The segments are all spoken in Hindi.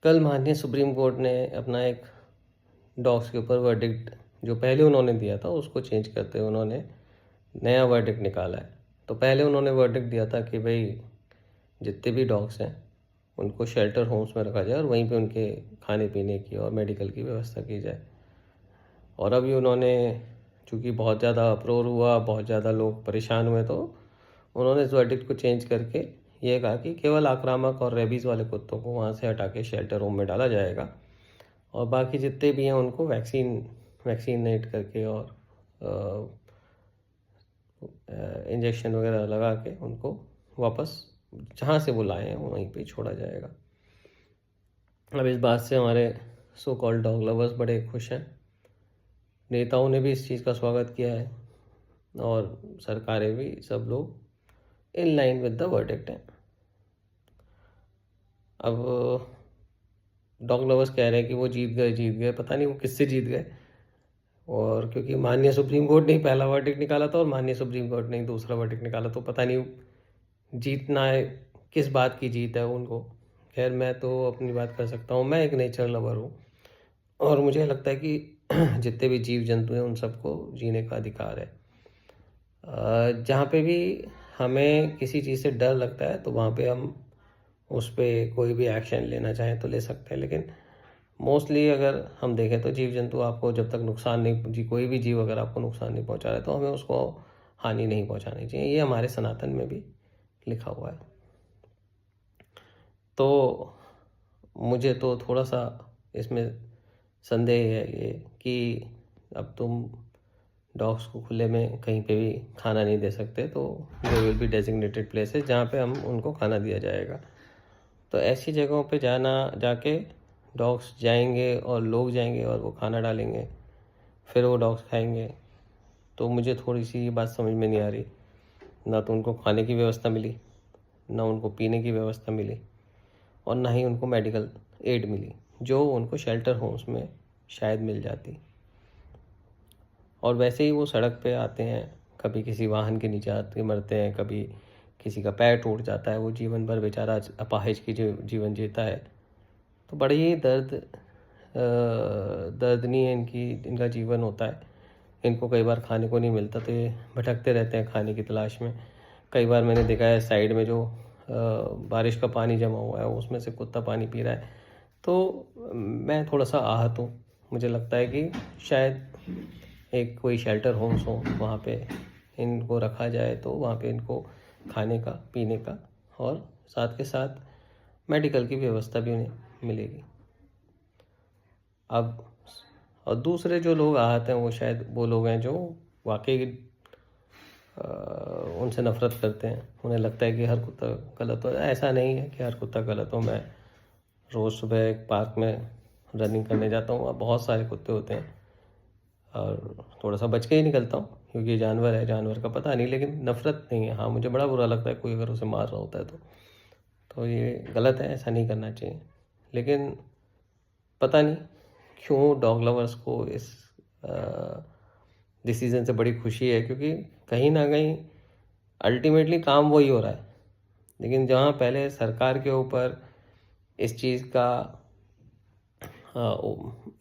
कल माननीय सुप्रीम कोर्ट ने अपना एक डॉग्स के ऊपर वर्डिक्ट जो पहले उन्होंने दिया था उसको चेंज करते हुए उन्होंने नया वर्डिक्ट निकाला है। तो पहले उन्होंने वर्डिक्ट दिया था कि भाई जितने भी डॉग्स हैं उनको शेल्टर होम्स में रखा जाए और वहीं पे उनके खाने पीने की और मेडिकल की व्यवस्था की जाए। और अभी उन्होंने, चूँकि बहुत ज़्यादा अप्रोर हुआ, बहुत ज़्यादा लोग परेशान हुए, तो उन्होंने इस वर्डिक्ट को चेंज करके ये कहा कि केवल आक्रामक और रेबीज़ वाले कुत्तों को वहाँ से हटा के शेल्टर होम में डाला जाएगा और बाकी जितने भी हैं उनको वैक्सीनेट करके और इंजेक्शन वगैरह लगा के उनको वापस जहाँ से वो लाए हैं वहीं पे छोड़ा जाएगा। अब इस बात से हमारे सो कॉल्ड डॉग लवर्स बड़े खुश हैं। नेताओं ने भी इस चीज़ का स्वागत किया है और सरकारें भी, सब लोग in line with the verdict हैं। अब डॉग लवर्स कह रहे हैं कि वो जीत गए, पता नहीं वो किससे जीत गए। और क्योंकि माननीय सुप्रीम कोर्ट ने ही पहला वर्डिक्ट निकाला था और माननीय सुप्रीम कोर्ट ने ही दूसरा वर्डिक्ट निकाला, तो पता नहीं जीतना है, किस बात की जीत है उनको। खैर, मैं तो अपनी बात कर सकता हूँ, मैं एक नेचर लवर हूँ और मुझे लगता है कि जितने भी जीव जंतु हैं उन सबको जीने का अधिकार है। जहाँ पे भी हमें किसी चीज़ से डर लगता है तो वहाँ पे हम उस पर कोई भी एक्शन लेना चाहें तो ले सकते हैं, लेकिन मोस्टली अगर हम देखें तो जीव जंतु आपको जब तक नुकसान नहीं जी कोई भी जीव अगर आपको नुकसान नहीं पहुंचा रहा है तो हमें उसको हानि नहीं पहुंचानी चाहिए। ये हमारे सनातन में भी लिखा हुआ है। तो मुझे तो थोड़ा सा इसमें संदेह है ये कि अब तुम डॉग्स को खुले में कहीं पे भी खाना नहीं दे सकते, तो there will be designated places जहाँ पे हम उनको खाना दिया जाएगा। तो ऐसी जगहों पे जाके डॉग्स जाएंगे और लोग जाएंगे और वो खाना डालेंगे, फिर वो डॉग्स खाएंगे। तो मुझे थोड़ी सी ये बात समझ में नहीं आ रही। ना तो उनको खाने की व्यवस्था मिली, ना उनको पीने की व्यवस्था मिली और ना ही उनको मेडिकल एड मिली जो उनको शेल्टर होम्स में शायद मिल जाती। और वैसे ही वो सड़क पे आते हैं, कभी किसी वाहन के नीचे आते मरते हैं, कभी किसी का पैर टूट जाता है, वो जीवन भर बेचारा अपाहिज की जीवन जीता है। तो बड़ी ही दर्दनीय इनका जीवन होता है। इनको कई बार खाने को नहीं मिलता तो ये भटकते रहते हैं खाने की तलाश में। कई बार मैंने देखा है साइड में जो बारिश का पानी जमा हुआ है उसमें से कुत्ता पानी पी रहा है। तो मैं थोड़ा सा आहत हूँ। मुझे लगता है कि शायद एक कोई शेल्टर होम्स हो, वहाँ पे इनको रखा जाए तो वहाँ पे इनको खाने का, पीने का और साथ के साथ मेडिकल की व्यवस्था भी उन्हें मिलेगी। अब और दूसरे जो लोग आहत हैं वो शायद वो लोग हैं जो वाकई उनसे नफ़रत करते हैं। उन्हें लगता है कि हर कुत्ता गलत हो। ऐसा नहीं है कि हर कुत्ता गलत हो। मैं रोज़ सुबह एक पार्क में रनिंग करने जाता हूँ, वहाँ बहुत सारे कुत्ते होते हैं और थोड़ा सा बच के ही निकलता हूँ क्योंकि जानवर है, जानवर का पता नहीं, लेकिन नफ़रत नहीं है। हाँ, मुझे बड़ा बुरा लगता है कोई अगर उसे मार रहा होता है तो ये गलत है, ऐसा नहीं करना चाहिए। लेकिन पता नहीं क्यों डॉग लवर्स को इस डिसीज़न से बड़ी खुशी है, क्योंकि कहीं ना कहीं अल्टीमेटली काम वही हो रहा है। लेकिन जहाँ पहले सरकार के ऊपर इस चीज़ का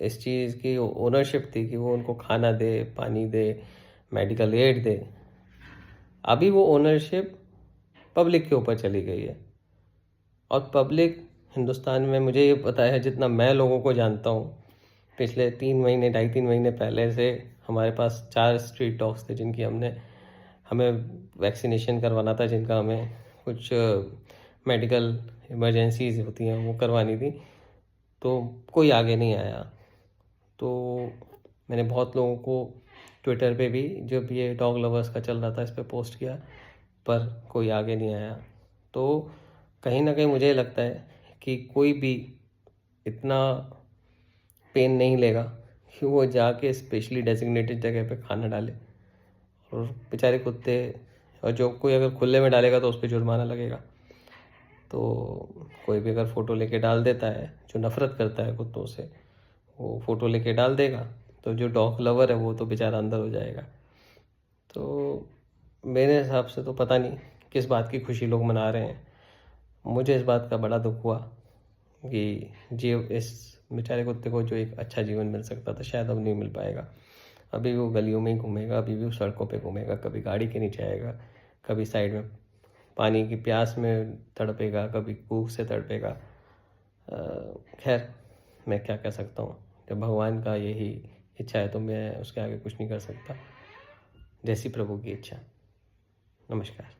इस चीज़ की ओनरशिप थी कि वो उनको खाना दे, पानी दे, मेडिकल एड दे, अभी वो ओनरशिप पब्लिक के ऊपर चली गई है। और पब्लिक हिंदुस्तान में, मुझे ये पता है जितना मैं लोगों को जानता हूँ, पिछले 3 महीने 2.5-3 महीने पहले से हमारे पास 4 स्ट्रीट डॉग्स थे जिनकी हमें वैक्सीनेशन करवाना था, जिनका हमें कुछ मेडिकल इमरजेंसीज होती हैं वो करवानी थी। तो कोई आगे नहीं आया। तो मैंने बहुत लोगों को ट्विटर पे भी, जब ये डॉग लवर्स का चल रहा था, इस पे पोस्ट किया, पर कोई आगे नहीं आया। तो कहीं ना कहीं मुझे लगता है कि कोई भी इतना पेन नहीं लेगा कि वो जाके स्पेशली डेजिग्नेटेड जगह पे खाना डाले। और बेचारे कुत्ते, और जो कोई अगर खुले में डालेगा तो उस पर जुर्माना लगेगा। तो कोई भी अगर फ़ोटो लेके डाल देता है, जो नफ़रत करता है कुत्तों से, वो फ़ोटो लेके डाल देगा, तो जो डॉग लवर है वो तो बेचारा अंदर हो जाएगा। तो मेरे हिसाब से तो पता नहीं किस बात की खुशी लोग मना रहे हैं। मुझे इस बात का बड़ा दुख हुआ। कि जीव इस बेचारे कुत्ते को जो एक अच्छा जीवन मिल सकता था शायद अब नहीं मिल पाएगा। अभी वो गलियों में ही घूमेगा, अभी भी वो सड़कों पे घूमेगा, कभी गाड़ी के नीचे आएगा, कभी साइड में पानी की प्यास में तड़पेगा, कभी भूख से तड़पेगा। खैर, मैं क्या कह सकता हूँ, जब भगवान का यही इच्छा है तो मैं उसके आगे कुछ नहीं कर सकता। जैसी प्रभु की इच्छा। नमस्कार।